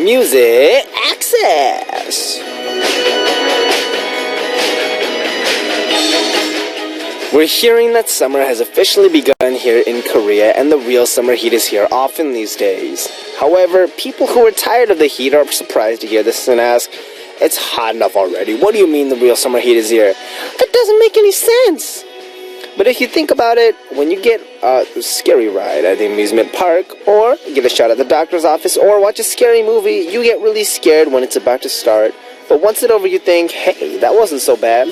Music Access. We're hearing that summer has officially begun here in Korea, and the real summer heat is here often these days. However, people who are tired of the heat are surprised to hear this and ask, "It's hot enough already. What do you mean the real summer heat is here?" That doesn't make any sense. But if you think about it, when you get a scary ride at the amusement park, or get a shot at the doctor's office, or watch a scary movie, you get really scared when it's about to start. But once it's over, you think, hey, that wasn't so bad.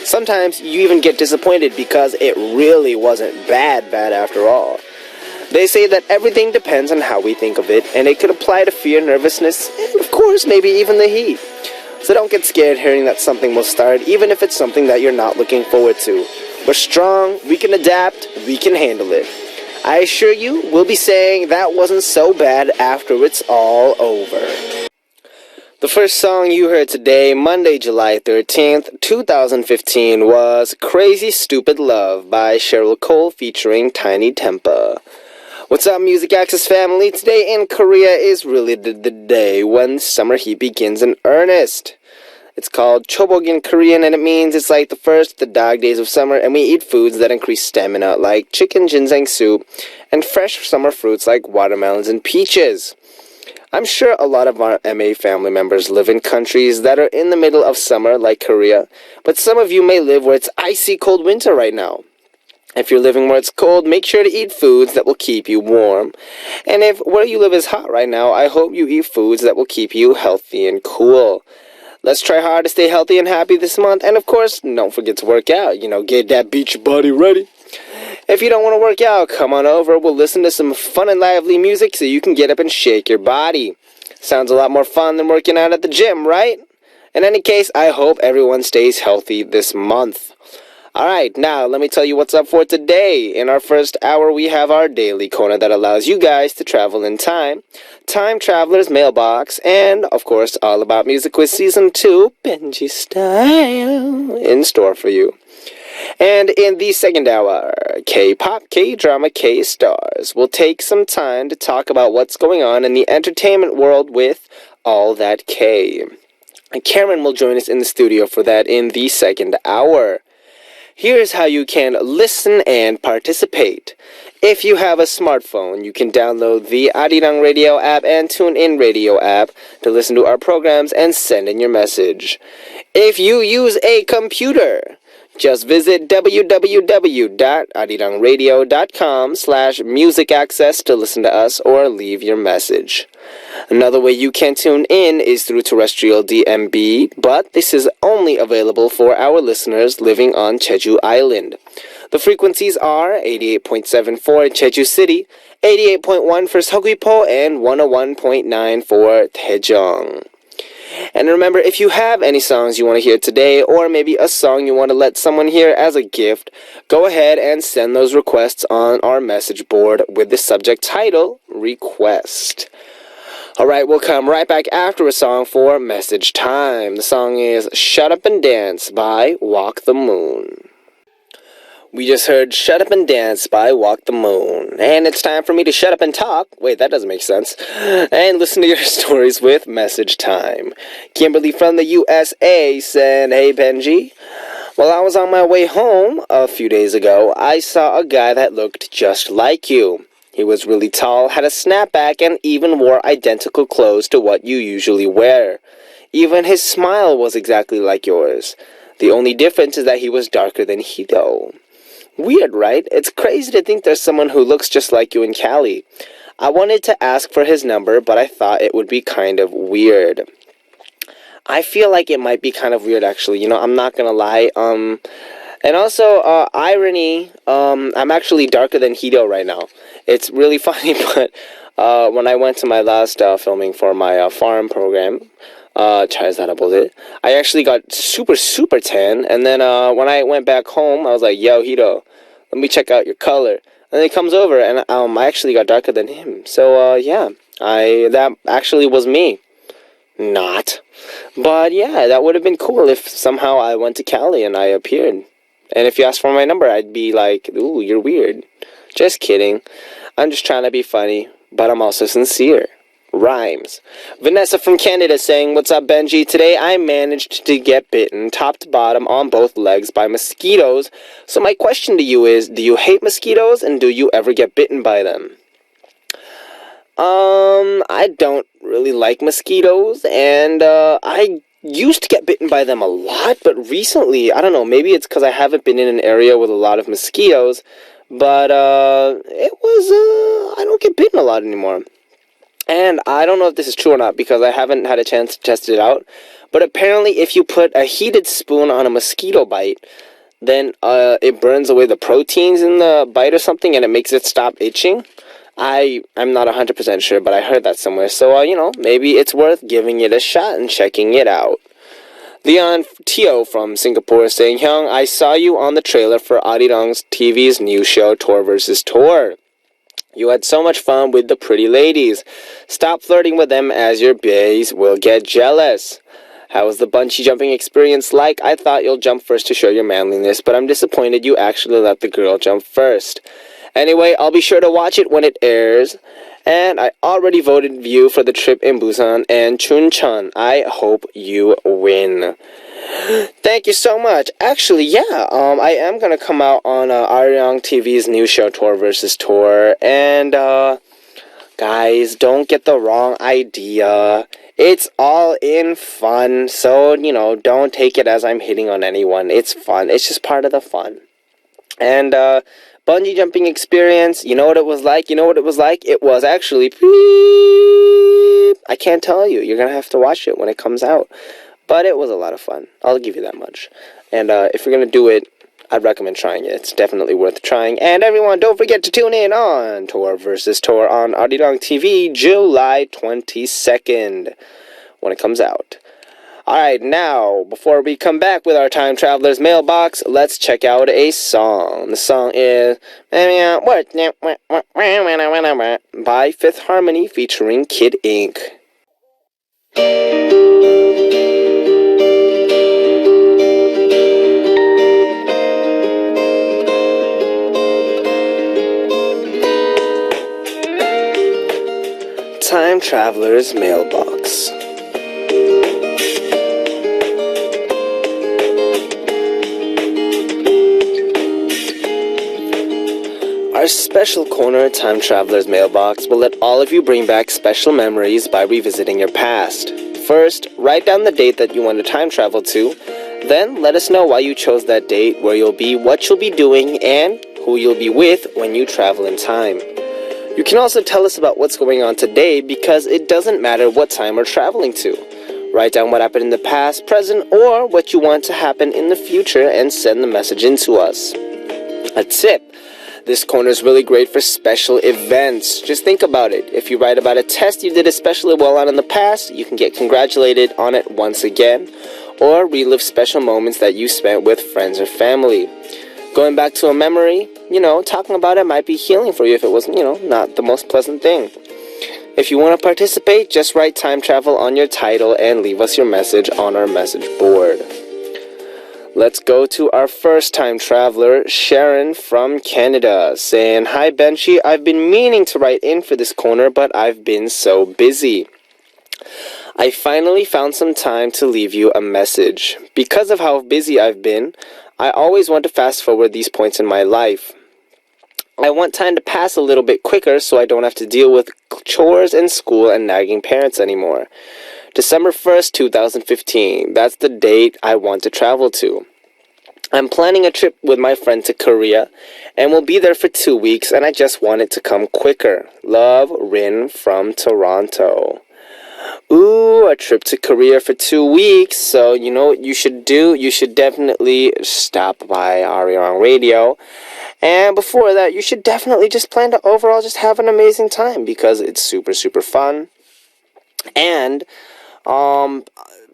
Sometimes you even get disappointed because it really wasn't bad after all. They say that everything depends on how we think of it, and it could apply to fear, nervousness, and of course, maybe even the heat. So don't get scared hearing that something will start, even if it's something that you're not looking forward to. We're strong, we can adapt, we can handle it. I assure you, we'll be saying that wasn't so bad after it's all over. The first song you heard today, Monday, July 13th, 2015, was Crazy Stupid Love by Cheryl Cole featuring Tiny Tempa. What's up, Music Access family? Today in Korea is really the day when summer heat begins in earnest. It's called Chobok in Korean, and it means it's like the first, the dog days of summer, and we eat foods that increase stamina, like chicken ginseng soup, and fresh summer fruits like watermelons and peaches. I'm sure a lot of our MA family members live in countries that are in the middle of summer, like Korea, but some of you may live where it's icy cold winter right now. If you're living where it's cold, make sure to eat foods that will keep you warm. And if where you live is hot right now, I hope you eat foods that will keep you healthy and cool. Let's try hard to stay healthy and happy this month. And of course, don't forget to work out. Get that beach body ready. If you don't want to work out, come on over. We'll listen to some fun and lively music so you can get up and shake your body. Sounds a lot more fun than working out at the gym, right? In any case, I hope everyone stays healthy this month. Alright, now let me tell you what's up for today. In our first hour, we have our daily corner that allows you guys to travel in time, Time Traveler's Mailbox, and, of course, All About Music Quiz Season 2, Benji Style, in store for you. And in the second hour, K-pop, K-drama, K-stars. We'll take some time to talk about what's going on in the entertainment world with All That K. And Karen will join us in the studio for that in the second hour. Here's how you can listen and participate. If you have a smartphone, you can download the Arirang Radio app and TuneIn Radio app to listen to our programs and send in your message. If you use a computer, just visit www.arirangradio.com/musicaccess to listen to us or leave your message. Another way you can tune in is through terrestrial DMB, but this is only available for our listeners living on Jeju Island. The frequencies are 88.7 for Jeju City, 88.1 for Seogwipo, and 101.9 for Daejeong. And remember, if you have any songs you want to hear today, or maybe a song you want to let someone hear as a gift, go ahead and send those requests on our message board with the subject title, Request. Alright, we'll come right back after a song for Message Time. The song is Shut Up and Dance by Walk the Moon. We just heard Shut Up and Dance by Walk the Moon. And it's time for me to shut up and talk. Wait, that doesn't make sense. And listen to your stories with Message Time. Kimberly from the USA said, "Hey Benji, while I was on my way home a few days ago, I saw a guy that looked just like you. He was really tall, had a snapback, and even wore identical clothes to what you usually wear. Even his smile was exactly like yours. The only difference is that he was darker than Hito. Weird, right? It's crazy to think there's someone who looks just like you in Cali. I wanted to ask for his number, but I thought it would be kind of weird." I feel like it might be kind of weird, actually. I'm not gonna lie. And also, irony, I'm actually darker than Hito right now. It's really funny, but when I went to my last filming for my farm program, I actually got super tan, and then when I went back home, I was like, "Yo, Hito, let me check out your color." And he comes over, and I actually got darker than him. So, yeah, that actually was me. Not. But, yeah, that would have been cool if somehow I went to Cali and I appeared. And if you asked for my number, I'd be like, "Ooh, you're weird." Just kidding. I'm just trying to be funny, but I'm also sincere. rhymes. Vanessa from Canada saying, "What's up, Benji? Today I managed to get bitten top to bottom on both legs by mosquitoes. So my question to you is, do you hate mosquitoes and do you ever get bitten by them?" I don't really like mosquitoes, and I used to get bitten by them a lot, but recently, I don't know, maybe it's because I haven't been in an area with a lot of mosquitoes, but I don't get bitten a lot anymore. And I don't know if this is true or not because I haven't had a chance to test it out, but apparently if you put a heated spoon on a mosquito bite, then it burns away the proteins in the bite or something, and it makes it stop itching. I'm not 100% sure, but I heard that somewhere. So, maybe it's worth giving it a shot and checking it out. Leon Teo from Singapore is saying, "Hyung, I saw you on the trailer for Arirang TV's new show, Tour vs. Tour. You had so much fun with the pretty ladies. Stop flirting with them as your bays will get jealous. How was the bungee jumping experience like? I thought you'll jump first to show your manliness, but I'm disappointed you actually let the girl jump first. Anyway, I'll be sure to watch it when it airs. And I already voted you for the trip in Busan and Chuncheon. I hope you win." Thank you so much. Actually, yeah, I am going to come out on Arirang TV's new show, Tour vs. Tour. And, guys, don't get the wrong idea. It's all in fun. So, don't take it as I'm hitting on anyone. It's fun. It's just part of the fun. And, bungee jumping experience, you know what it was like? It was actually I can't tell you. You're going to have to watch it when it comes out. But it was a lot of fun. I'll give you that much. And if you're going to do it, I'd recommend trying it. It's definitely worth trying. And everyone, don't forget to tune in on Tour vs. Tour on Arirang TV, July 22nd, when it comes out. Alright, now, before we come back with our Time Traveler's Mailbox, let's check out a song. The song is by Fifth Harmony featuring Kid Ink. Time Traveler's Mailbox. Our special corner, Time Traveler's Mailbox, will let all of you bring back special memories by revisiting your past. First, write down the date that you want to time travel to. Then, let us know why you chose that date, where you'll be, what you'll be doing, and who you'll be with when you travel in time. You can also tell us about what's going on today because it doesn't matter what time we're traveling to. Write down what happened in the past, present, or what you want to happen in the future and send the message in to us. A tip. This corner is really great for special events. Just think about it. If you write about a test you did especially well on in the past, you can get congratulated on it once again, or relive special moments that you spent with friends or family. Going back to a memory, talking about it might be healing for you if it was, not the most pleasant thing. If you want to participate, just write time travel on your title and leave us your message on our message board. Let's go to our first time traveler, Sharon from Canada, saying, "Hi Benji, I've been meaning to write in for this corner, but I've been so busy. I finally found some time to leave you a message. Because of how busy I've been, I always want to fast forward these points in my life. I want time to pass a little bit quicker so I don't have to deal with chores and school and nagging parents anymore. December 1st, 2015. That's the date I want to travel to. I'm planning a trip with my friend to Korea, and we'll be there for 2 weeks, and I just want it to come quicker. Love, Rin from Toronto." Ooh, a trip to Korea for 2 weeks. So, you know what you should do? You should definitely stop by Arirang Radio. And before that, you should definitely just plan to overall just have an amazing time because it's super, super fun. And,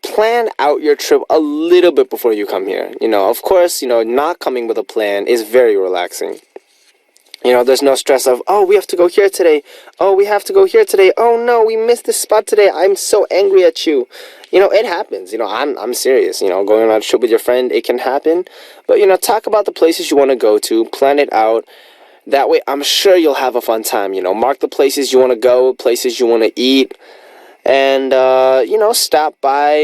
plan out your trip a little bit before you come here. Of course, not coming with a plan is very relaxing. There's no stress of, oh, we have to go here today. Oh, we have to go here today. Oh, no, we missed this spot today. I'm so angry at you. It happens. I'm serious. Going on a trip with your friend, it can happen. But, talk about the places you want to go to. Plan it out. That way, I'm sure you'll have a fun time. Mark the places you want to go, places you want to eat, and stop by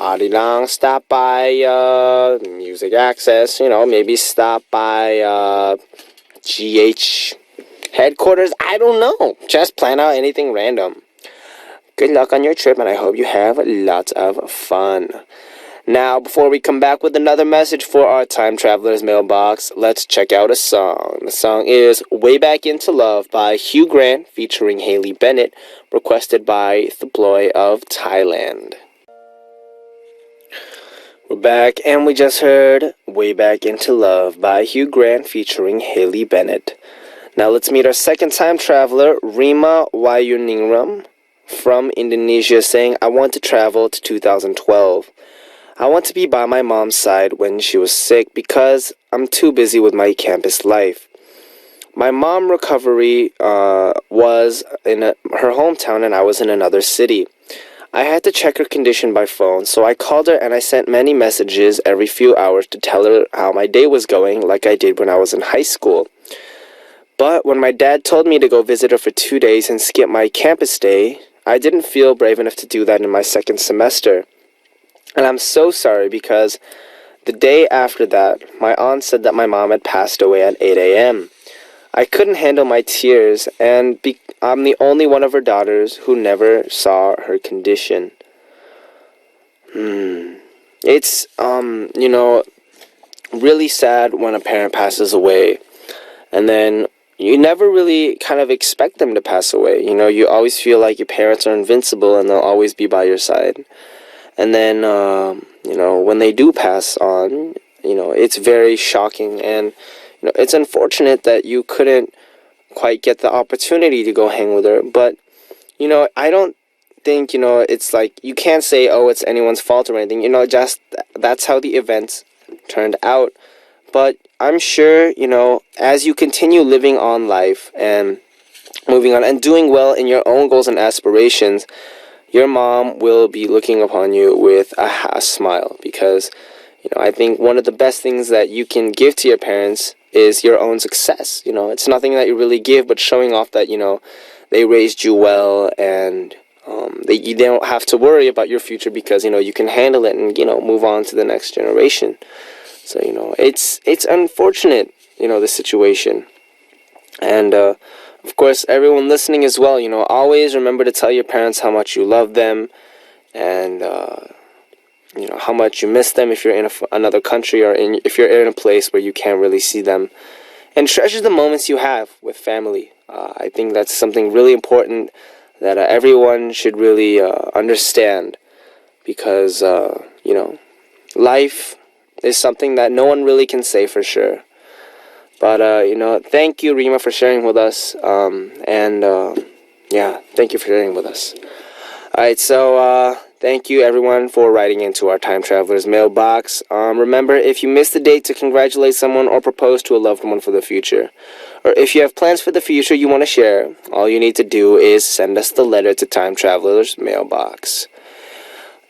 Arirang, stop by Music Access, maybe stop by GH headquarters. I don't know. Just plan out anything random. Good luck on your trip, and I hope you have lots of fun. Now, before we come back with another message for our Time Traveler's mailbox, let's check out a song. The song is Way Back Into Love by Hugh Grant featuring Haley Bennett, requested by Theploy of Thailand. We're back, and we just heard Way Back Into Love by Hugh Grant featuring Haley Bennett. Now let's meet our second time traveler, Rima Wayuningrum from Indonesia, saying, I want to travel to 2012. I want to be by my mom's side when she was sick because I'm too busy with my campus life. My mom's recovery was in her hometown and I was in another city. I had to check her condition by phone, so I called her and I sent many messages every few hours to tell her how my day was going, like I did when I was in high school. But when my dad told me to go visit her for 2 days and skip my campus day, I didn't feel brave enough to do that in my second semester. And I'm so sorry because the day after that, my aunt said that my mom had passed away at 8 a.m. I couldn't handle my tears, and I'm the only one of her daughters who never saw her condition. It's, really sad when a parent passes away. And then you never really kind of expect them to pass away. You always feel like your parents are invincible and they'll always be by your side. And then, when they do pass on, it's very shocking. And, it's unfortunate that you couldn't quite get the opportunity to go hang with her. But, I don't think, it's like, you can't say, oh, it's anyone's fault or anything. Just that's how the events turned out. But I'm sure, as you continue living on life and moving on and doing well in your own goals and aspirations, your mom will be looking upon you with a smile because, I think one of the best things that you can give to your parents is your own success. It's nothing that you really give, but showing off that, they raised you well and you don't have to worry about your future because, you can handle it and, move on to the next generation. So, it's unfortunate, the situation. And, of course, everyone listening as well, always remember to tell your parents how much you love them and, how much you miss them if you're in another country or if you're in a place where you can't really see them. And treasure the moments you have with family. I think that's something really important that everyone should really understand because, life is something that no one really can say for sure. But, thank you, Rima, for sharing with us. Thank you for sharing with us. All right, so thank you, everyone, for writing into our Time Traveler's mailbox. Remember, if you missed the date to congratulate someone or propose to a loved one for the future, or if you have plans for the future you want to share, all you need to do is send us the letter to Time Traveler's mailbox.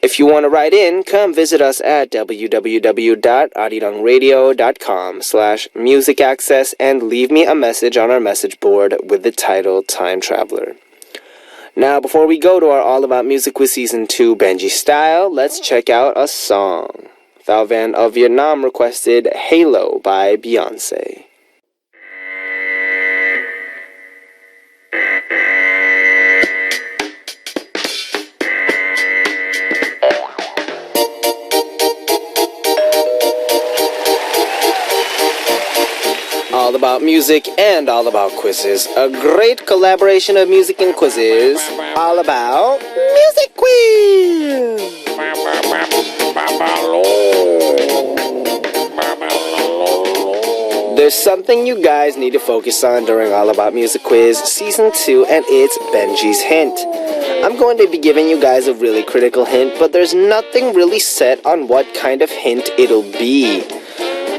If you want to write in, come visit us at www.arirangradio.com/musicaccess and leave me a message on our message board with the title Time Traveler. Now, before we go to our All About Music with Season 2 Benji style, let's check out a song. Thao Van of Vietnam requested Halo by Beyonce. All about music and all about quizzes. A great collaboration of music and quizzes. All about Music Quiz! There's something you guys need to focus on during All About Music Quiz Season 2, and it's Benji's Hint. I'm going to be giving you guys a really critical hint, but there's nothing really set on what kind of hint it'll be.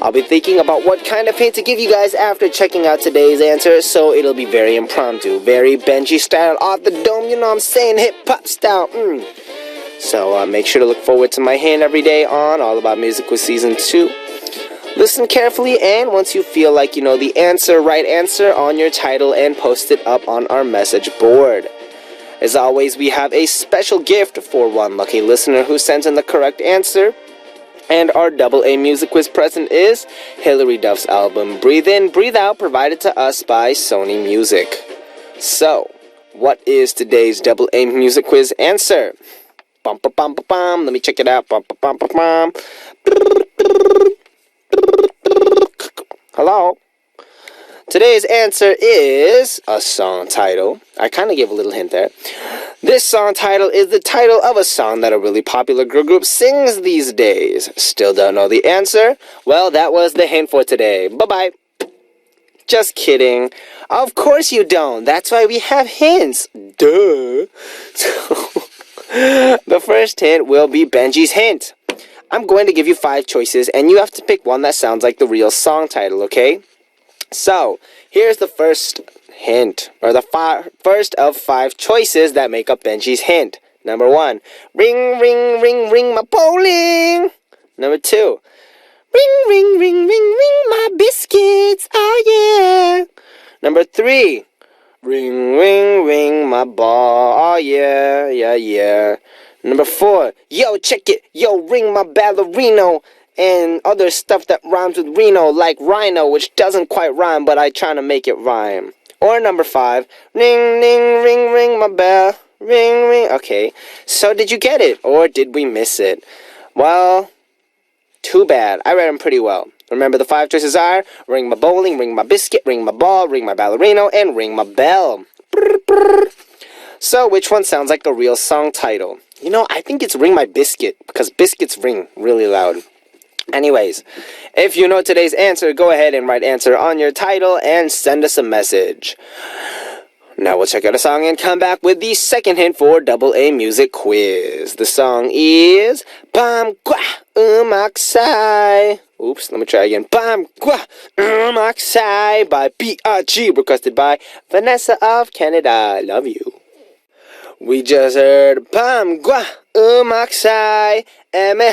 I'll be thinking about what kind of hint to give you guys after checking out today's answer, so it'll be very impromptu, very Benji style, off the dome, you know what I'm saying, hip-hop style, So make sure to look forward to my hint every day on All About Music with Season 2. Listen carefully, and once you feel like you know the answer, write answer on your title and post it up on our message board. As always, we have a special gift for one lucky listener who sends in the correct answer. And our Double A Music Quiz present is Hilary Duff's album Breathe In, Breathe Out, provided to us by Sony Music. So, what is today's Double A Music Quiz answer? Bum, ba, bum, ba, bum. Let me check it out. Bum, ba, bum, ba, bum. Hello? Today's answer is a song title. I kind of gave a little hint there. This song title is the title of a song that a really popular girl group sings these days. Still don't know the answer? Well, that was the hint for today. Bye-bye. Just kidding. Of course you don't. That's why we have hints. Duh. The first hint will be Benji's hint. I'm going to give you 5 choices, and you have to pick one that sounds like the real song title, okay? So, here's the first hint, or the first of 5 choices that make up Benji's hint. Number 1, ring, ring, ring, ring my bowling. Number 2, ring, ring, ring, ring, ring my biscuits, oh yeah. Number 3, ring, ring, ring my ball, oh yeah, yeah, yeah. Number 4, yo, check it, yo, ring my ballerino. And other stuff that rhymes with Reno, like Rhino, which doesn't quite rhyme, but I try to make it rhyme. Or number 5, ring, ring, ring, ring my bell, ring, ring. Okay, so did you get it, or did we miss it? Well, too bad. I read them pretty well. Remember, the 5 choices are ring my bowling, ring my biscuit, ring my ball, ring my ballerino, and ring my bell. Brr, brr. So, which one sounds like a real song title? You know, I think it's Ring My Biscuit, because biscuits ring really loud. Anyways, if you know today's answer, go ahead and write answer on your title and send us a message. Now we'll check out a song and come back with the second hint for Double A Music Quiz. The song is Bam Gwa Umaksai. Oops, let me try again. Bam Gwa Umaksai by B.R.G. requested by Vanessa of Canada. Love you. We just heard Bam Gwa Umaksai.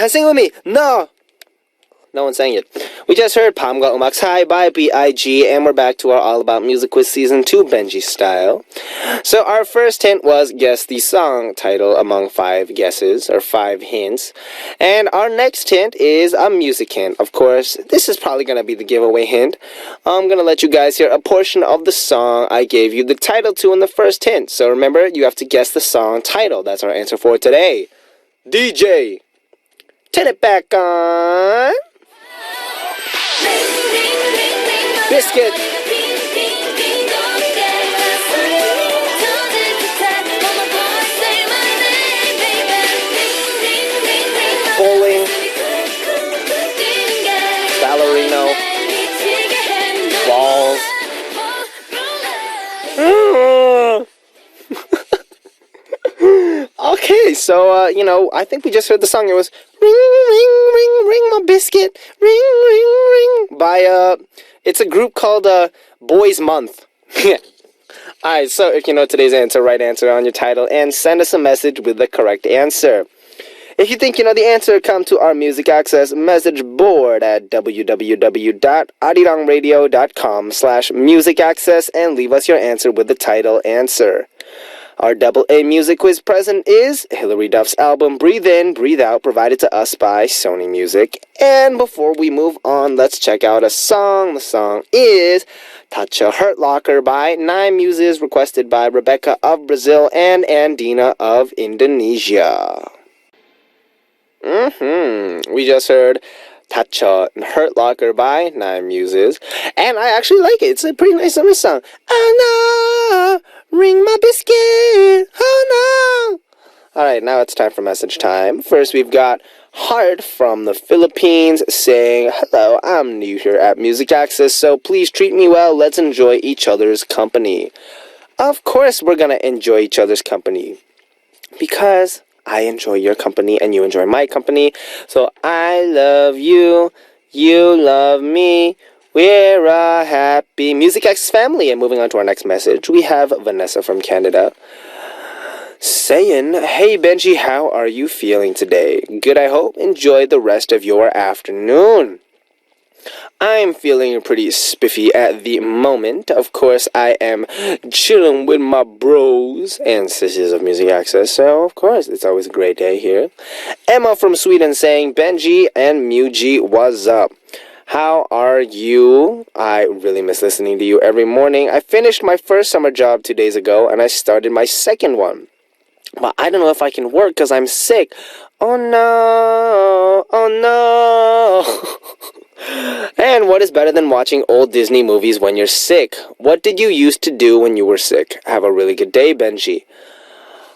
Sing with me. No. No one sang it. We just heard Pamga Umax High by B.I.G. and we're back to our All About Music Quiz Season 2 Benji style. So our first hint was guess the song title among 5 guesses, or 5 hints. And our next hint is a music hint. Of course, this is probably going to be the giveaway hint. I'm going to let you guys hear a portion of the song I gave you the title to in the first hint. So remember, you have to guess the song title. That's our answer for today. DJ, turn it back on. Biscuit. Bowling. Ballerino. Balls. Okay, so, I think we just heard the song. It was ring, ring, ring, ring my biscuit. Ring, ring, ring. By, it's a group called, Boys Month. Alright, so if you know today's answer, write answer on your title and send us a message with the correct answer. If you think you know the answer, come to our Music Access message board at www.arirangradio.com/musicaccess and leave us your answer with the title answer. Our Double A Music Quiz present is Hilary Duff's album Breathe In, Breathe Out, provided to us by Sony Music. And before we move on, let's check out a song. The song is Touch a Hurt Locker by 9 Muses, requested by Rebecca of Brazil and Andina of Indonesia. We just heard Touch a Hurt Locker by 9 Muses, and I actually like it. It's a pretty nice summer song. Oh no, ring my biscuit, oh no. Alright, now it's time for message time. First we've got Heart from the Philippines saying, hello, I'm new here at Music Access, so please treat me well. Let's enjoy each other's company. Of course we're gonna enjoy each other's company, because I enjoy your company and you enjoy my company. So I love you, you love me. We're a happy Music Access family. And moving on to our next message, we have Vanessa from Canada saying, hey Benji, how are you feeling today? Good, I hope. Enjoy the rest of your afternoon. I'm feeling pretty spiffy at the moment. Of course, I am chilling with my bros and sisters of Music Access, so of course, it's always a great day here. Emma from Sweden saying, Benji and Muji, what's up? How are you? I really miss listening to you every morning. I finished my first summer job 2 days ago, and I started my second one. But I don't know if I can work because I'm sick. Oh no, oh no. And what is better than watching old Disney movies when you're sick? What did you used to do when you were sick? Have a really good day, Benji.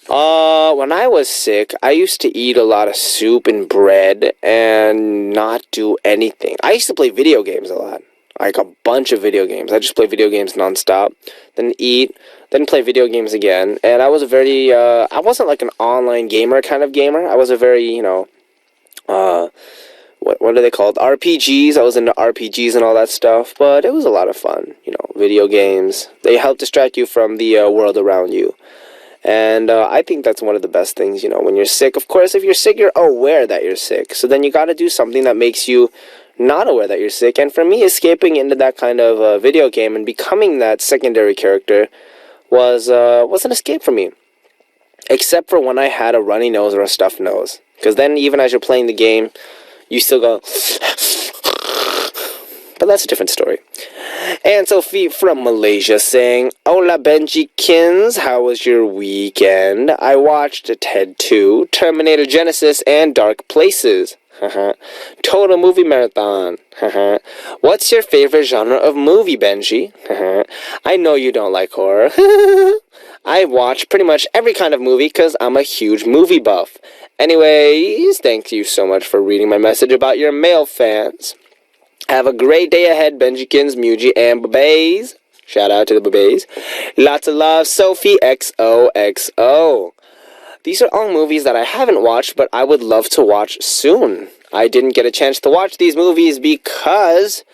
When I was sick, I used to eat a lot of soup and bread and not do anything. I used to play video games a lot. Like a bunch of video games. I just play video games nonstop. Then eat. Then play video games again. And I was a very, I wasn't like an online gamer kind of gamer. I was a very, what are they called? RPGs. I was into RPGs and all that stuff. But it was a lot of fun. Video games. They help distract you from the world around you. And I think that's one of the best things, when you're sick. Of course, if you're sick, you're aware that you're sick. So then you got to do something that makes you not aware that you're sick. And for me, escaping into that kind of video game and becoming that secondary character was an escape for me. Except for when I had a runny nose or a stuffed nose. Because then even as you're playing the game, you still go... But that's a different story. And Sophie from Malaysia saying, Hola Benjikins, how was your weekend? I watched Ted 2, Terminator Genesis, and Dark Places. Total movie marathon. What's your favorite genre of movie, Benji? I know you don't like horror. I watch pretty much every kind of movie because I'm a huge movie buff. Anyways, thank you so much for reading my message about your male fans. Have a great day ahead, Benjikins, Muji, and Babays. Shout out to the Babays. Lots of love, Sophie XOXO. These are all movies that I haven't watched, but I would love to watch soon. I didn't get a chance to watch these movies because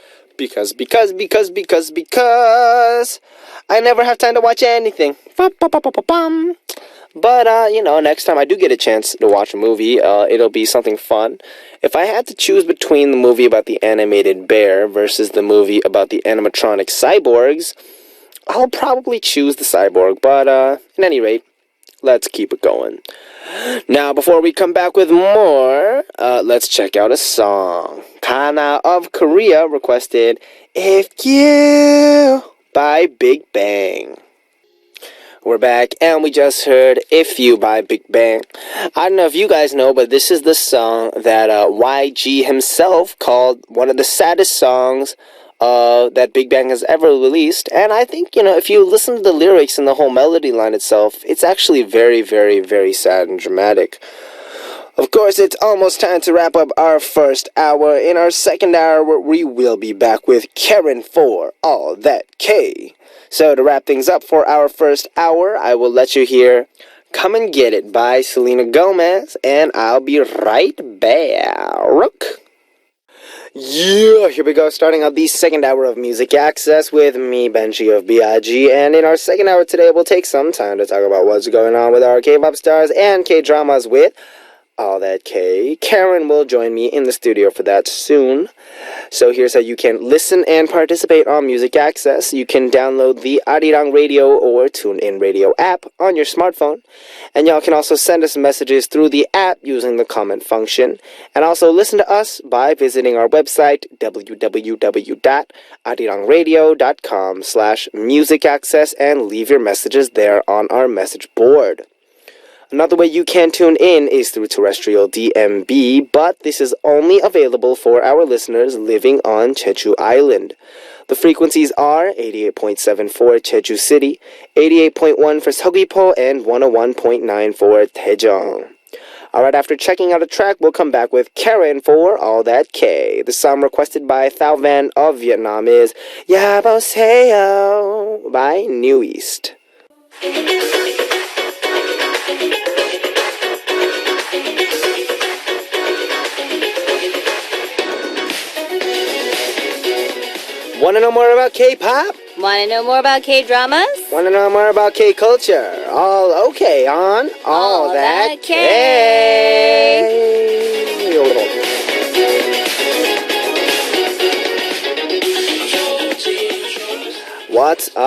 I never have time to watch anything. But, next time I do get a chance to watch a movie, it'll be something fun. If I had to choose between the movie about the animated bear versus the movie about the animatronic cyborgs, I'll probably choose the cyborg. But, at any rate, let's keep it going. Now, before we come back with more, let's check out a song. Kana of Korea requested If You by Big Bang. We're back, and we just heard If You by Big Bang. I don't know if you guys know, but this is the song that YG himself called one of the saddest songs that Big Bang has ever released. And I think, if you listen to the lyrics and the whole melody line itself, it's actually very, very, very sad and dramatic. Of course, it's almost time to wrap up our first hour. In our second hour, we will be back with Karen for All That K. So to wrap things up for our first hour, I will let you hear Come and Get It by Selena Gomez, and I'll be right back. Yeah, here we go, starting out the second hour of Music Access with me, Benji of B.I.G. And in our second hour today, we'll take some time to talk about what's going on with our K-pop stars and K-dramas with All That K. Karen will join me in the studio for that soon. So here's how you can listen and participate on Music Access. You can download the Arirang Radio or TuneIn Radio app on your smartphone. And y'all can also send us messages through the app using the comment function. And also listen to us by visiting our website, www.arirangradio.com/musicaccess, and leave your messages there on our message board. Another way you can tune in is through terrestrial DMB, but this is only available for our listeners living on Jeju Island. The frequencies are 88.7 for Jeju City, 88.1 for Seogwipo, and 101.9 for Daejeong. Alright, after checking out a track, we'll come back with Karen for All That K. The song requested by Thao Van of Vietnam is Yaboseo by New East. Wanna know more about K-pop? Wanna know more about K-dramas? Wanna know more about K-culture? All okay on All That K.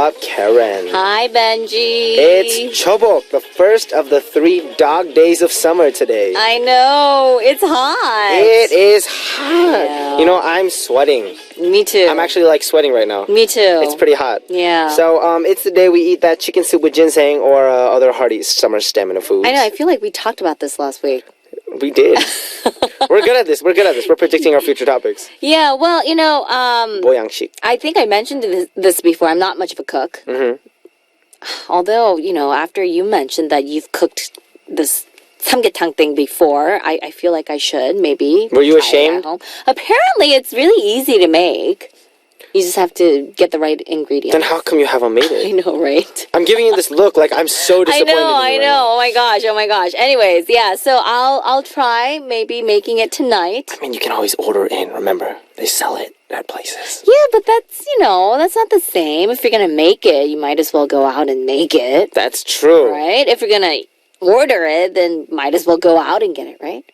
up, Karen? Hi, Benji. It's Chobok, the first of the 3 dog days of summer today. I know. It's hot. It is hot. Yeah. You know, I'm sweating. Me too. I'm actually like sweating right now. Me too. It's pretty hot. Yeah. So it's the day we eat that chicken soup with ginseng or other hearty summer stamina foods. I know. I feel like we talked about this last week. We did. We're good at this. We're predicting our future topics. Yeah. Well, you know, 보양식. I think I mentioned this before. I'm not much of a cook. Mm-hmm. Although, you know, after you mentioned that you've cooked this samgyetang thing before, I feel like I should maybe. Were you try it ashamed? at home. Apparently, it's really easy to make. You just have to get the right ingredients. Then how come you haven't made it? I know, right? I'm giving you this look like I'm so disappointed. I know. Oh my gosh. Anyways, yeah. So I'll try maybe making it tonight. I mean, you can always order in. Remember, they sell it at places. Yeah, but that's that's not the same. If you're gonna make it, you might as well go out and make it. That's true. Right? If you're gonna order it, then might as well go out and get it, right?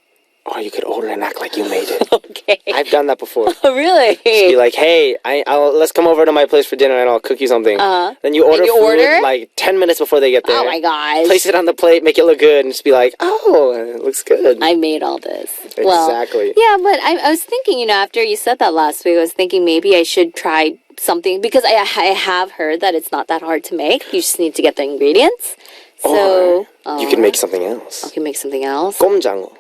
Or you could order and act like you made it. Okay. I've done that before. Oh, really? Just be like, hey, let's come over to my place for dinner and I'll cook you something. Then you order food like 10 minutes before they get there. Oh my gosh. Place it on the plate, make it look good, and just be like, oh, it looks good. I made all this. Exactly. Well, yeah, but I was thinking, after you said that last week, I was thinking maybe I should try something because I have heard that it's not that hard to make. You just need to get the ingredients. So you can make something else. I can make something else. 꼼장어.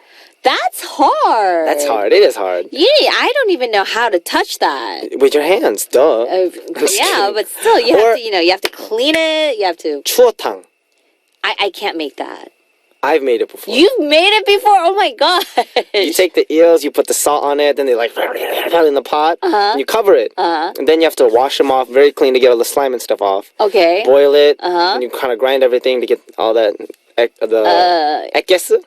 That's hard. That's hard. It is hard. Yeah, I don't even know how to touch that. With your hands, duh. Yeah, but still, you have to clean it. You have to. 추어탕. I can't make that. I've made it before. You've made it before? Oh my gosh. You take the eels, you put the salt on it, then they like in the pot, and you cover it. And then you have to wash them off very clean to get all the slime and stuff off. Okay. Boil it, and you kind of grind everything to get all that, 액기스?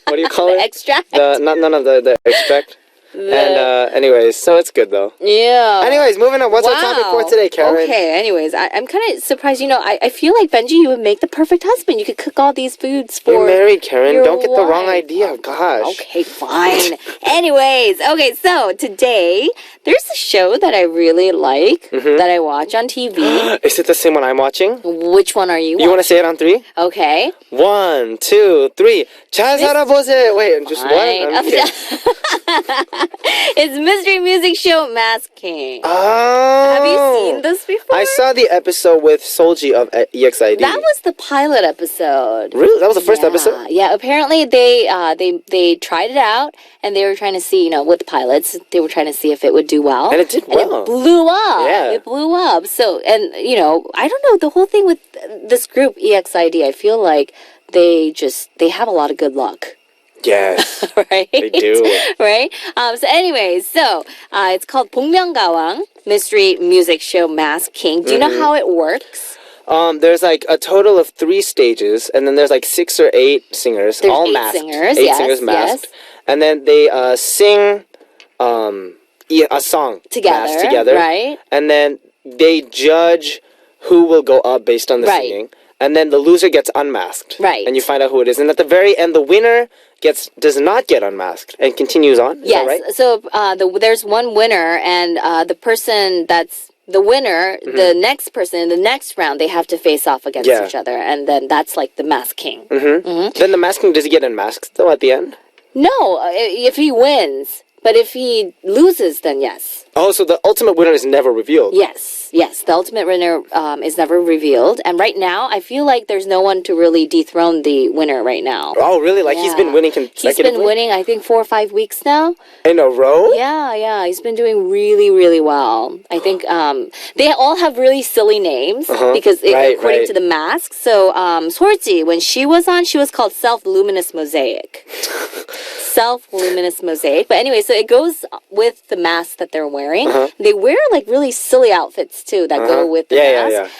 What do you call it? Extract? The extract. And anyways, so it's good though. Yeah. Anyways, moving on. What's our topic for today, Karen? Okay, anyways, I'm kind of surprised. I feel like, Benji, you would make the perfect husband. You could cook all these foods for You're married, Karen. your Don't get the wrong wife. idea. Gosh. Okay, fine. Anyways, okay, so today, there's a show that I really like that I watch on TV. Is it the same one I'm watching? Which one are you You want to say it on 3? Okay. 1, 2, 3. 잘 살아보세요. Wait, just Fine. one? I'm kidding. It's Mystery Music Show Mask King. Oh. Have you seen this before? I saw the episode with Solji of EXID. That was the pilot episode. Really? That was the first episode? Yeah, apparently they tried it out and they were trying to see, with pilots, they were trying to see if it would do well. And it did well. And it blew up. Yeah. It blew up. So, and, I don't know, the whole thing with this group, EXID, I feel like they have a lot of good luck. Yes. Right? They do. Right? So anyways, it's called 복면가왕 Mystery Music Show Mask King. Do you know how it works? There's like a total of 3 stages, and then there's like 6 or 8 singers, There's all 8 masked. singers, 8 yes, singers masked. yes. And then they sing a song masked together. Right? And then they judge who will go up based on the Right. singing. And then the loser gets unmasked. Right. And you find out who it is. And at the very end, the winner does not get unmasked and continues on. Is that right? So there's one winner, and the person that's the winner, the next person in the next round, they have to face off against each other, and then that's like the Mask King. Then the masking, does he get unmasked though at the end? No, if he wins, but if he loses, then yes. Oh, so the ultimate winner is never revealed. Yes, the ultimate winner is never revealed. And right now, I feel like there's no one to really dethrone the winner right now. Oh, really? Like he's been winning consecutively? He's been winning, I think, 4 or 5 weeks now. In a row? Yeah. He's been doing really, really well. I think they all have really silly names because according to the mask. So Sorji, when she was on, she was called Self-Luminous Mosaic. Self-Luminous Mosaic. But anyway, so it goes with the mask that they're wearing. They wear like really silly outfits too that go with the mask.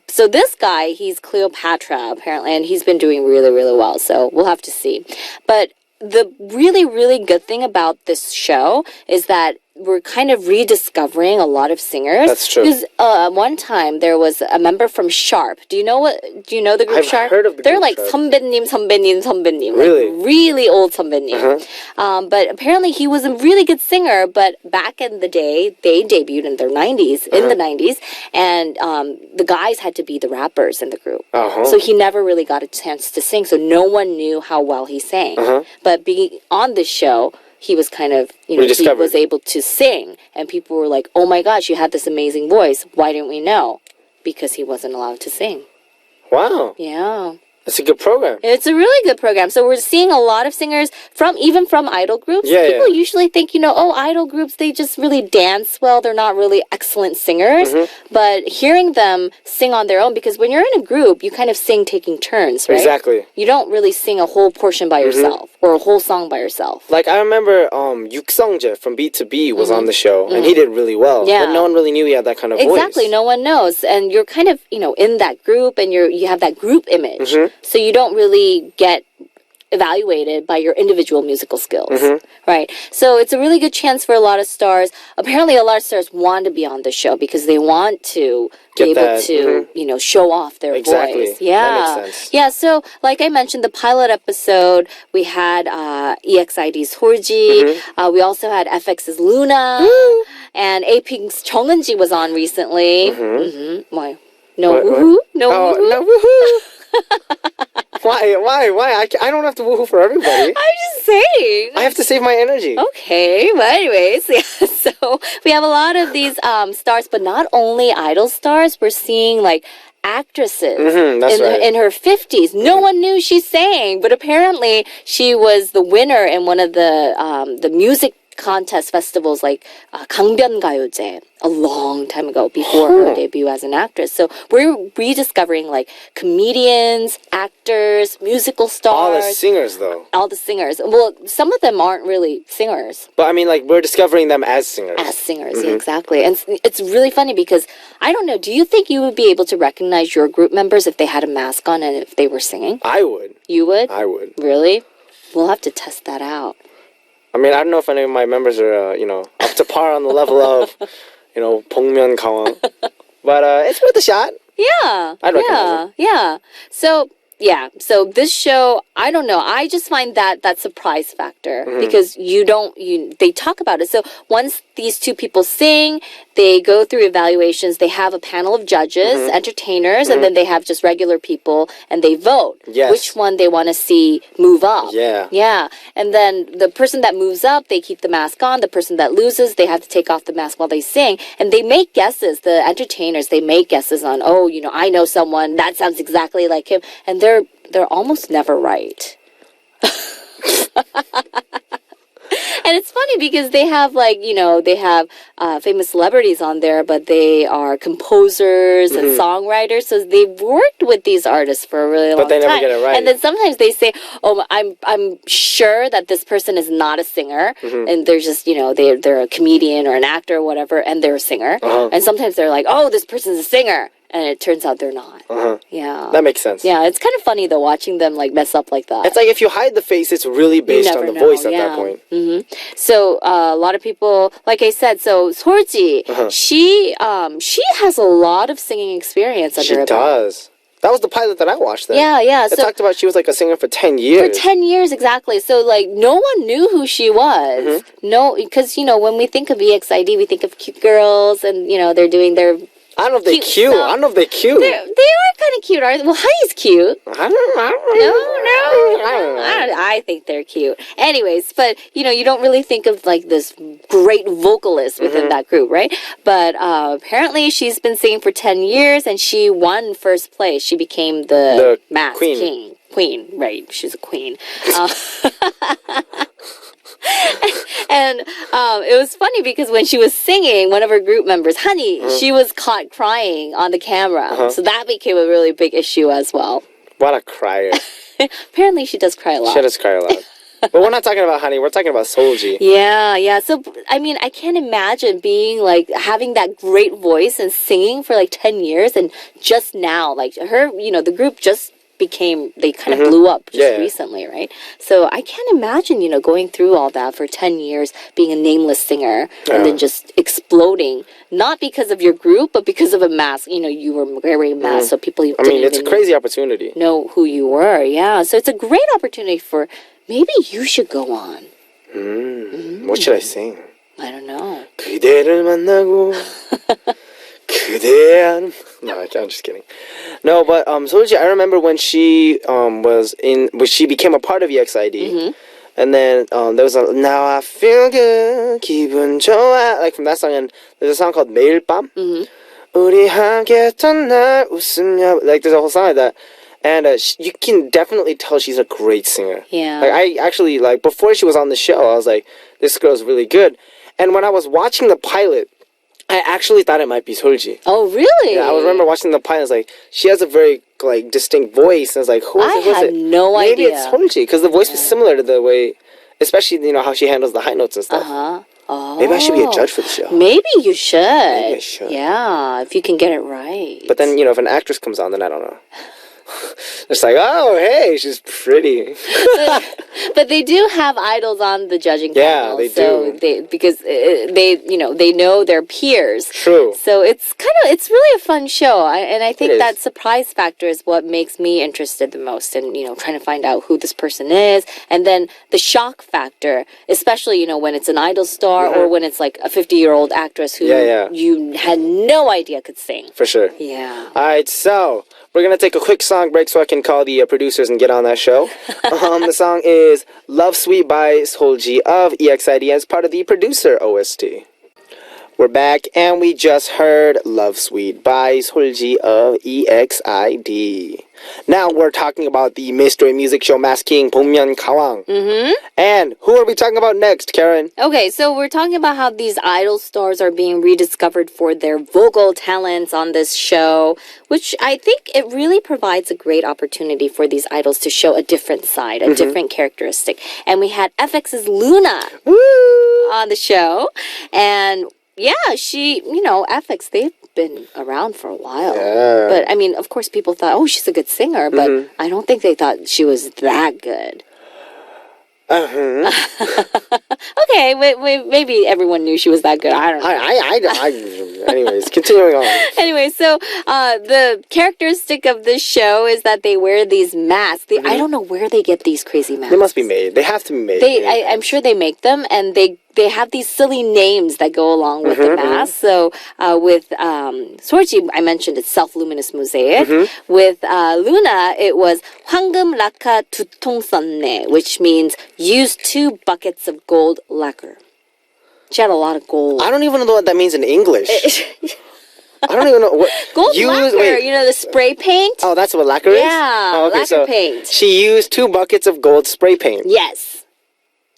So this guy, he's Cleopatra apparently, and he's been doing really, really well. So we'll have to see. But the really, really good thing about this show is that we're kind of rediscovering a lot of singers. That's true. Because one time there was a member from Sharp. Do you know the group I've Sharp? heard of the They're group like Sharp. 선배님. Really? Like really old 선배님. But apparently he was a really good singer, but back in the day, they debuted in their 90s, in the 90s, and the guys had to be the rappers in the group. So he never really got a chance to sing, so no one knew how well he sang. But being on this show, he was kind of, he was able to sing. And people were like, oh my gosh, you had this amazing voice. Why didn't we know? Because he wasn't allowed to sing. Wow. Yeah. That's a good program. It's a really good program. So we're seeing a lot of singers even from idol groups. Yeah, People usually think, idol groups, they just really dance well. They're not really excellent singers. But hearing them sing on their own, because when you're in a group, you kind of sing taking turns, right? Exactly. You don't really sing a whole portion by yourself or a whole song by yourself. Like, I remember Yukseongje from B2B was on the show, and he did really well. Yeah. But no one really knew he had that kind of voice. Exactly. No one knows. And you're kind of, in that group, and you have that group image. So you don't really get evaluated by your individual musical skills, right? So it's a really good chance for a lot of stars. Apparently, a lot of stars want to be on the show because they want to be able to, show off their voice. Yeah, that makes sense. Yeah. So, like I mentioned, the pilot episode, we had EXID's Horji. We also had FX's Luna, and A-Pink's Jeongeunji was on recently. Why? No woohoo? No woohoo? No woohoo! Why? I don't have to woohoo for everybody. I'm just saying. I have to save my energy. Okay, but anyways, yeah. So we have a lot of these stars, but not only idol stars. We're seeing like actresses in her 50s. No one knew she sang, but apparently she was the winner in one of the music contest festivals like 강변가요제 a long time ago before her debut as an actress. So we're rediscovering like comedians, actors, musical stars. All the singers though. All the singers. Well, some of them aren't really singers. But I mean, like, we're discovering them as singers. As singers, yeah, exactly. And it's really funny because, I don't know, do you think you would be able to recognize your group members if they had a mask on and if they were singing? I would. You would? I would. Really? We'll have to test that out. I mean, I don't know if any of my members are, up to par on the level of, 복면 가왕. But it's worth a shot. Yeah. I'd recognize it. Yeah. So this show, I don't know. I just find that surprise factor because they talk about it. So once these two people sing, they go through evaluations. They have a panel of judges, entertainers, and then they have just regular people, and they vote which one they want to see move up. Yeah. Yeah. And then the person that moves up, they keep the mask on. The person that loses, they have to take off the mask while they sing. And they make guesses. The entertainers, they make guesses on, I know someone, that sounds exactly like him. And they're almost never right. And it's funny because they have famous celebrities on there, but they are composers and songwriters. So they've worked with these artists for a really long time. But they never get it right. And then sometimes they say, I'm sure that this person is not a singer. And they're just, they're a comedian or an actor or whatever, and they're a singer. And sometimes they're like, this person's a singer. And it turns out they're not. Yeah. That makes sense. Yeah, it's kind of funny though, watching them like mess up like that. It's like if you hide the face, it's really based on the voice at that point. So a lot of people, like I said, so Sorji, she has a lot of singing experience under her belt. She does. That was the pilot that I watched then. Yeah. It talked about she was like a singer for 10 years. For 10 years, exactly. So like no one knew who she was. No, because when we think of EXID, we think of cute girls and they're doing their I don't know if they're cute. I don't know if they're cute. They are kind of cute, aren't they? Well, Honey's cute. I don't know. I think they're cute. Anyways, but, you don't really think of, like, this great vocalist within that group, right? But apparently she's been singing for 10 years, and she won first place. She became the masked king. Queen, right. She's a queen. And it was funny because when she was singing, one of her group members, Honey, she was caught crying on the camera. So that became a really big issue as well. What a crier. Apparently she does cry a lot. She does cry a lot. But we're not talking about Honey, we're talking about Solji. Yeah. So, I mean, I can't imagine being, like, having that great voice and singing for, like, 10 years and just now, like, her, the group just they kind of blew up just recently, right? So I can't imagine, going through all that for 10 years, being a nameless singer, and then just exploding, not because of your group, but because of a mask. You were wearing a mask, so people it's a crazy opportunity. Know who you were, yeah. So it's a great opportunity for, maybe you should go on. What should I sing? I don't know. 그대를 만나고 그대 No, I'm just kidding. No, but Solji, I remember when she she became a part of EXID, and then there was a Now I Feel Good, 기분 좋아, like from that song, and there's a song called 매일 밤. 우리 함께 했던 날 웃으며, like there's a whole song like that. And you can definitely tell she's a great singer. Yeah. Like I actually, like, before she was on the show, I was like, this girl's really good. And when I was watching the pilot, I actually thought it might be Solji. Oh, really? Yeah, I remember watching the pilot. I was like, she has a very like distinct voice. And I was like, who is it? I had no idea. Maybe it's Solji, because the voice was similar to the way, especially how she handles the high notes and stuff. Oh. Maybe I should be a judge for the show. Maybe you should. Maybe I should. Yeah, if you can get it right. But then if an actress comes on, then I don't know. It's like, oh, hey, she's pretty. But they do have idols on the judging panel. Yeah, they do. Because they know their peers. True. So it's really a fun show. And I think that surprise factor is what makes me interested the most in, trying to find out who this person is. And then the shock factor, especially, when it's an idol star or when it's like a 50-year-old actress who you had no idea could sing. For sure. Yeah. All right, so we're going to take a quick song break so I can call the producers and get on that show. The song is Love Sweet by Solji of EXID as part of the producer OST. We're back, and we just heard Love Sweet by Solji of EXID. Now we're talking about the mystery music show Mask King, Bongmyeon Kawang. And who are we talking about next, Karen? Okay, so we're talking about how these idol stars are being rediscovered for their vocal talents on this show, which I think it really provides a great opportunity for these idols to show a different side, a different characteristic. And we had FX's Luna on the show, and yeah, she, FX, they've been around for a while. Yeah. But, I mean, of course, people thought, oh, she's a good singer, but I don't think they thought she was that good. Okay, maybe everyone knew she was that good. I don't know. Anyways, continuing on. Anyway, so the characteristic of this show is that they wear these masks. I don't know where they get these crazy masks. They must be made. They have to be made. I'm sure they make them, and they have these silly names that go along with the mask. So with Sorji, I mentioned it's self-luminous mosaic. With Luna, it was 황금 라카 두 통 썼네, which means use 2 buckets of gold lacquer. She had a lot of gold. I don't even know what that means in English. I don't even know what gold lacquer. The spray paint. Oh, that's what lacquer is? Yeah, oh, okay, lacquer paint. She used 2 buckets of gold spray paint. Yes.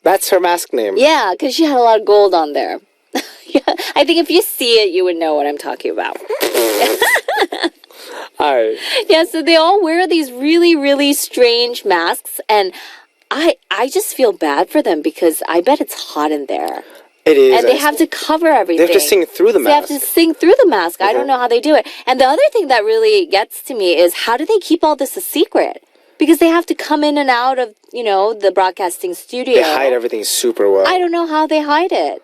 That's her mask name. Yeah, because she had a lot of gold on there. I think if you see it, you would know what I'm talking about. Alright. Yeah, so they all wear these really, really strange masks, and I just feel bad for them because I bet it's hot in there. It is. And they have to cover everything. They have to sing through the mask. They have to sing through the mask. I don't know how they do it. And the other thing that really gets to me is how do they keep all this a secret? Because they have to come in and out of, the broadcasting studio. They hide everything super well. I don't know how they hide it.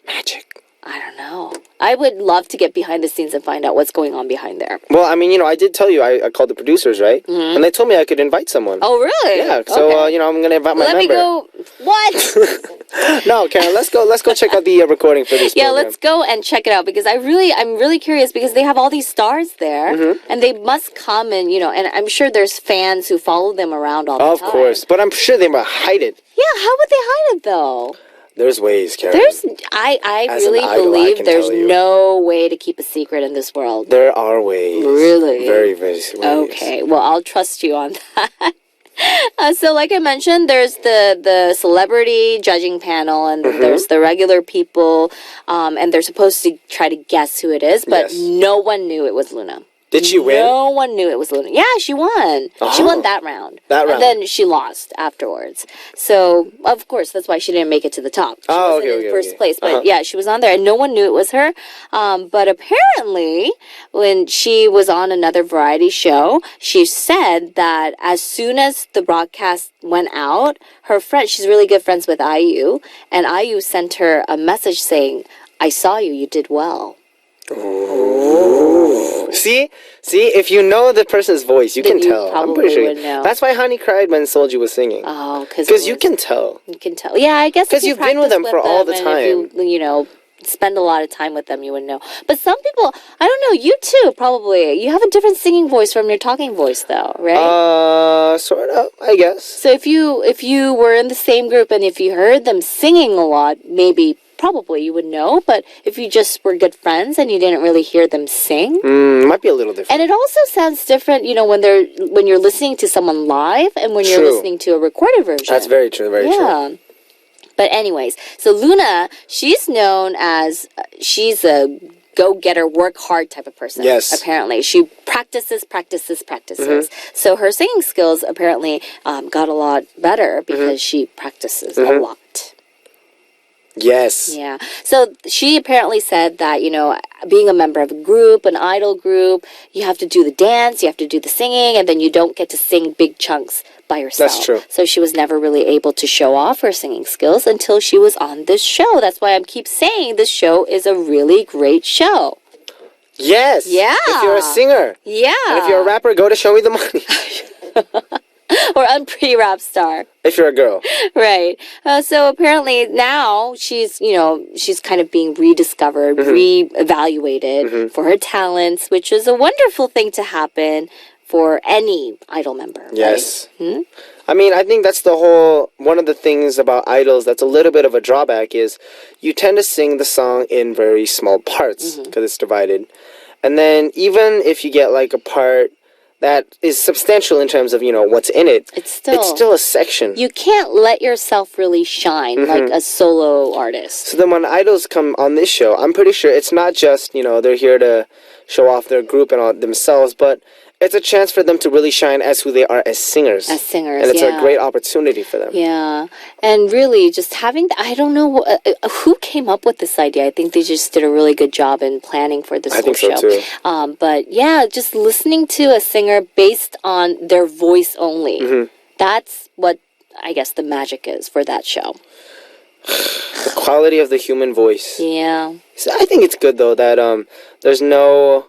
Magic. I don't know. I would love to get behind the scenes and find out what's going on behind there. Well, I mean, I did tell you I called the producers, right? And they told me I could invite someone. Oh, really? Yeah. So, okay. I'm going to invite my member. Let me go. What? No, Karen, let's go check out the recording for this program. Let's go and check it out because I'm really curious because they have all these stars there and they must come and, and I'm sure there's fans who follow them around all the time. Of course. But I'm sure they might hide it. Yeah, how would they hide it though? There's ways, Karen. I really believe there's no way to keep a secret in this world. There are ways. Really? Very, very ways. Okay, well, I'll trust you on that. So like I mentioned, there's the celebrity judging panel and there's the regular people and they're supposed to try to guess who it is, but no one knew it was Luna. Did she win? No one knew it was Luna. Yeah, she won. She won that round. And then she lost afterwards. So, of course, that's why she didn't make it to the top. She wasn't in first place. But yeah, she was on there and no one knew it was her. But apparently, when she was on another variety show, she said that as soon as the broadcast went out, her friend, she's really good friends with IU, and IU sent her a message saying, I saw you, you did well. Oh. See, if you know the person's voice, you can tell. I'm pretty sure. Know. That's why Honey cried when Solji was singing. Oh, because you can tell. You can tell. Yeah, I guess because you've been with them for all the time. If you know, spend a lot of time with them, you would know. But some people, I don't know. You too, probably. You have a different singing voice from your talking voice, though, right? Sort of, I guess. So if you were in the same group and if you heard them singing a lot, maybe. Probably you would know, but if you just were good friends and you didn't really hear them sing, might be a little different. And it also sounds different, you know, when you're listening to someone live and when you're listening to a recorded version. That's very true. Very true. But anyways, so Luna, she's known as she's a go-getter, work hard type of person. Yes. Apparently, she practices. So her singing skills apparently got a lot better because she practices a lot. Yes. Yeah. So she apparently said that, you know, being a member of a group, an idol group, you have to do the dance, you have to do the singing, and then you don't get to sing big chunks by yourself. That's true. So she was never really able to show off her singing skills until she was on this show. That's why I keep saying this show is a really great show. Yes. Yeah. If you're a singer. Yeah. And if you're a rapper, go to Show Me the Money. Or Unpretty Rap Star. If you're a girl. Right. So apparently now she's kind of being rediscovered, reevaluated for her talents, which is a wonderful thing to happen for any idol member. Yes. Right? I mean, I think that's one of the things about idols that's a little bit of a drawback is you tend to sing the song in very small parts because it's divided. And then even if you get like a part that is substantial in terms of, you know, what's in it. It's still a section. You can't let yourself really shine like a solo artist. So then when idols come on this show, I'm pretty sure it's not just, you know, they're here to show off their group and all themselves, but it's a chance for them to really shine as who they are as singers. As singers, and it's a great opportunity for them. Yeah. And really, just having, I don't know who came up with this idea. I think they just did a really good job in planning for this whole show. I think so, too. But yeah, just listening to a singer based on their voice only. That's what, I guess, the magic is for that show. The quality of the human voice. Yeah. So I think it's good, though, that there's no...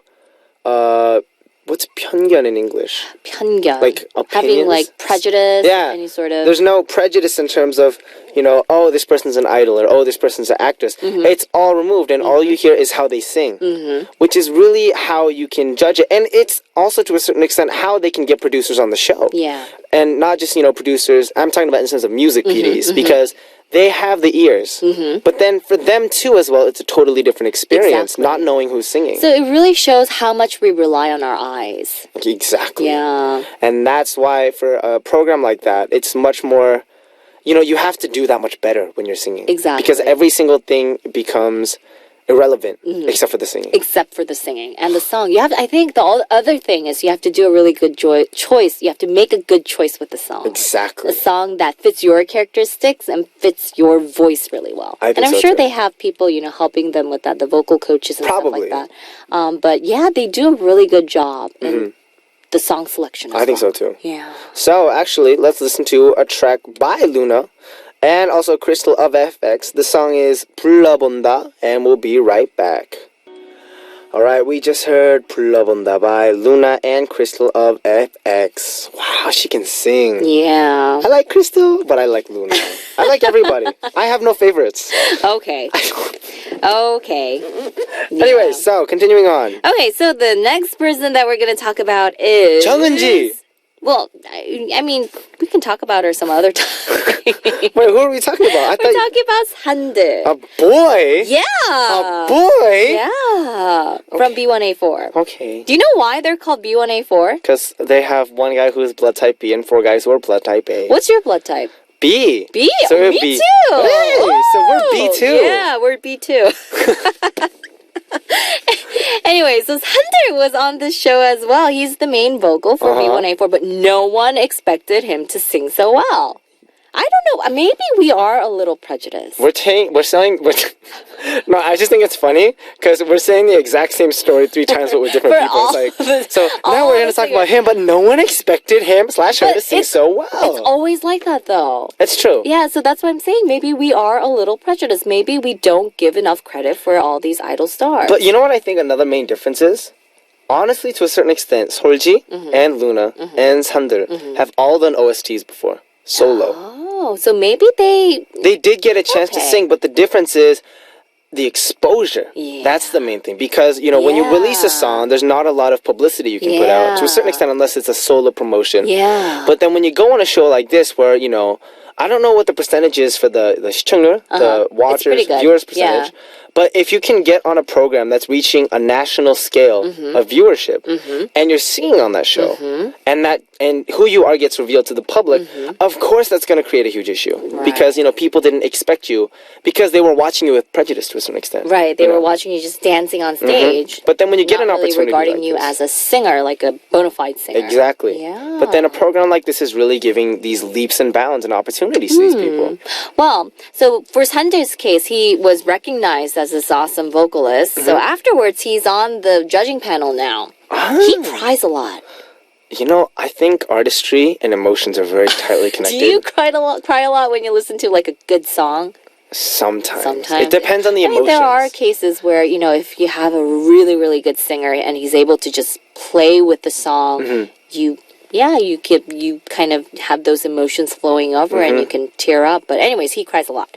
what's 편견 in English? 편견. Like opinions? Having like prejudice. Yeah. Any sort of... There's no prejudice in terms of, you know, oh, this person's an idol or oh, this person's an actress. It's all removed and all you hear is how they sing. Which is really how you can judge it. And it's also to a certain extent how they can get producers on the show. Yeah. And not just, you know, producers. I'm talking about in the sense of music PDs because they have the ears. But then for them too as well, it's a totally different experience, not knowing who's singing. So it really shows how much we rely on our eyes. Exactly. Yeah. And that's why for a program like that, it's much more, you know, you have to do that much better when you're singing. Exactly. Because every single thing becomes irrelevant except for the singing. Except for the singing and the song. You have I think the other thing is you have to do a really good choice. You have to make a good choice with the song. Exactly. A song that fits your characteristics and fits your voice really well. I think and I'm so sure too. they have people, you know, helping them with that, the vocal coaches and Probably. stuff like that. But yeah, they do a really good job in the song selection as I think well. so too. Yeah. So actually, let's listen to a track by Luna and also Crystal of FX. The song is 불러본다, and we'll be right back. Alright, we just heard 불러본다 by Luna and Crystal of FX. Wow, she can sing. Yeah. I like Crystal, but I like Luna. I like everybody. I have no favorites. Okay. Okay. Anyway, so continuing on. Okay, so the next person that we're going to talk about is... 정은지. Well, I mean, we can talk about her some other time. Wait, who are we talking about? We're talking about Sande. A boy? Yeah. A boy? Yeah. From B1A4. Okay. Do you know why they're called B1A4? Because they have one guy who is blood type B and 4 guys who are blood type A. What's your blood type? B. B? So Me B. too. Hey, so we're B2. Yeah, we're B2. Anyway, so Sander was on this show as well. He's the main vocal for V1A4, but no one expected him to sing so well. I don't know. Maybe we are a little prejudiced. No, I just think it's funny because we're saying the exact same story 3 times, but with different people. So now we're going to talk about him, but no one expected him / her to sing so well. It's always like that, though. It's true. Yeah, so that's what I'm saying. Maybe we are a little prejudiced. Maybe we don't give enough credit for all these idol stars. But you know what I think another main difference is? Honestly, to a certain extent, Solji and Luna and Sander have all done OSTs before, solo. Oh, so maybe they did get a chance to sing, but the difference is the exposure. Yeah. That's the main thing. Because, when you release a song, there's not a lot of publicity you can put out, to a certain extent, unless it's a solo promotion. Yeah. But then when you go on a show like this where, I don't know what the percentage is for the 시청률, the watchers, viewers percentage. Yeah. But if you can get on a program that's reaching a national scale of viewership, and you're singing on that show, and who you are gets revealed to the public, of course that's going to create a huge issue. Right. Because, people didn't expect you, because they were watching you with prejudice to a certain extent. Right, they were watching you just dancing on stage. But then when you get an opportunity regarding like you this, as a singer, like a bona fide singer. Exactly. Yeah. But then a program like this is really giving these leaps and bounds and opportunities to these people. Well, so for Sander's case, he was recognized as this awesome vocalist. So afterwards, he's on the judging panel now. He cries a lot. I think artistry and emotions are very tightly connected. Do you cry a lot when you listen to like a good song? Sometimes. It depends on the emotions. There are cases where, if you have a really, really good singer and he's able to just play with the song, you kind of have those emotions flowing over and you can tear up. But anyways, he cries a lot.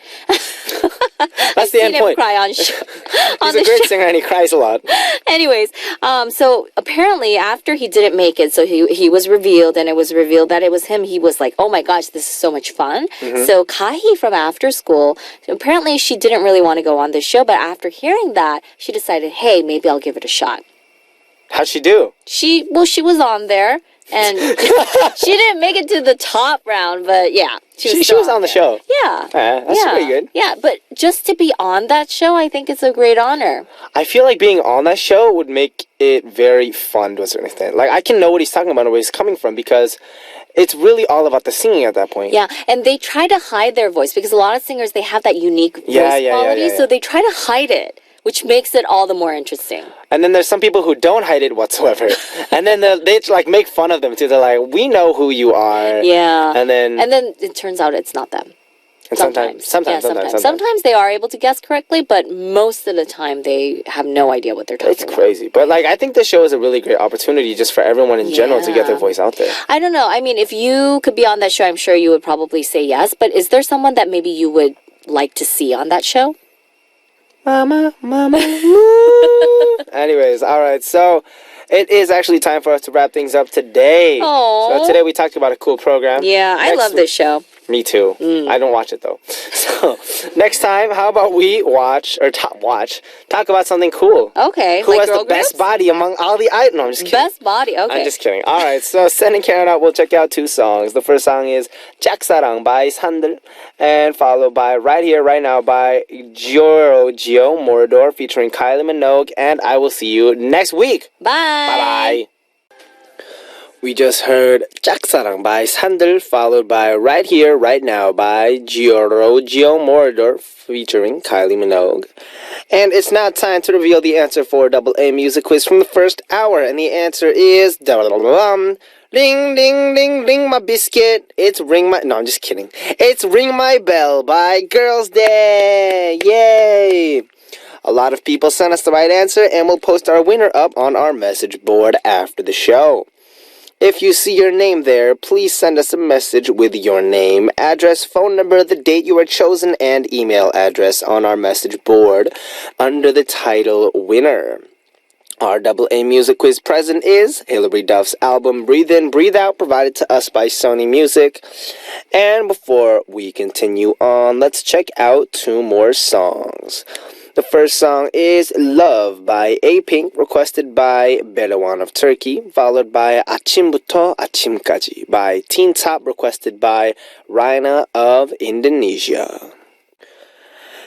That's the end point. Cry on He's a great singer and he cries a lot. Anyways, so apparently after he didn't make it, so he was revealed, and it was revealed that it was him. He was like, oh my gosh, this is so much fun. So Kahi from After School, apparently she didn't really want to go on this show, but after hearing that, she decided, hey, maybe I'll give it a shot. How'd she do? She was on there. And she didn't make it to the top round, but yeah. She was on the show. Yeah. That's pretty good. Yeah, but just to be on that show, I think it's a great honor. I feel like being on that show would make it very fun to a certain extent. Like, I can know what he's talking about and where he's coming from, because it's really all about the singing at that point. Yeah, and they try to hide their voice, because a lot of singers, they have that unique voice quality, so they try to hide it, which makes it all the more interesting. And then there's some people who don't hide it whatsoever. And then they like make fun of them too. They're like, we know who you are. Yeah. And then it turns out it's not them. And sometimes they are able to guess correctly, but most of the time they have no idea what they're talking about. It's crazy. But like, I think this show is a really great opportunity just for everyone in general to get their voice out there. I don't know. I mean, if you could be on that show, I'm sure you would probably say yes. But is there someone that maybe you would like to see on that show? Mama. Anyways, all right. So it is actually time for us to wrap things up today. Aww. So today we talked about a cool program. Yeah, I love this show. Me too. I don't watch it though. So next time, how about we talk about something cool? Okay. Who has the best body among all the items? No, I'm just kidding. Best body, okay. I'm just kidding. All right, so sending Karen out, we'll check out 2 songs. The first song is 짝사랑 by Sander, and followed by Right Here, Right Now by Giorgio Moroder featuring Kylie Minogue, and I will see you next week. Bye. Bye-bye. We just heard 짝사랑 by Sander, followed by Right Here, Right Now by Giorgio Moroder featuring Kylie Minogue. And it's now time to reveal the answer for AA Music Quiz from the first hour. And the answer is... Ring, ding, ding, ring my biscuit. It's Ring My... No, I'm just kidding. It's Ring My Bell by Girls' Day. Yay! A lot of people sent us the right answer, and we'll post our winner up on our message board after the show. If you see your name there, please send us a message with your name, address, phone number, the date you were chosen, and email address on our message board under the title Winner. Our AA Music Quiz present is Hilary Duff's album Breathe In, Breathe Out, provided to us by Sony Music. And before we continue on, let's check out 2 more songs. The first song is Love by A-Pink, requested by Belawan of Turkey, followed by 아침부터 아침까지 by Teen Top, requested by Raina of Indonesia.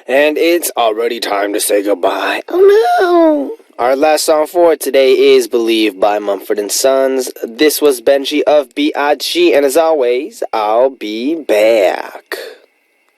And it's already time to say goodbye. Oh no! Our last song for today is Believe by Mumford & Sons. This was Benji of B.I.G. And as always, I'll be back.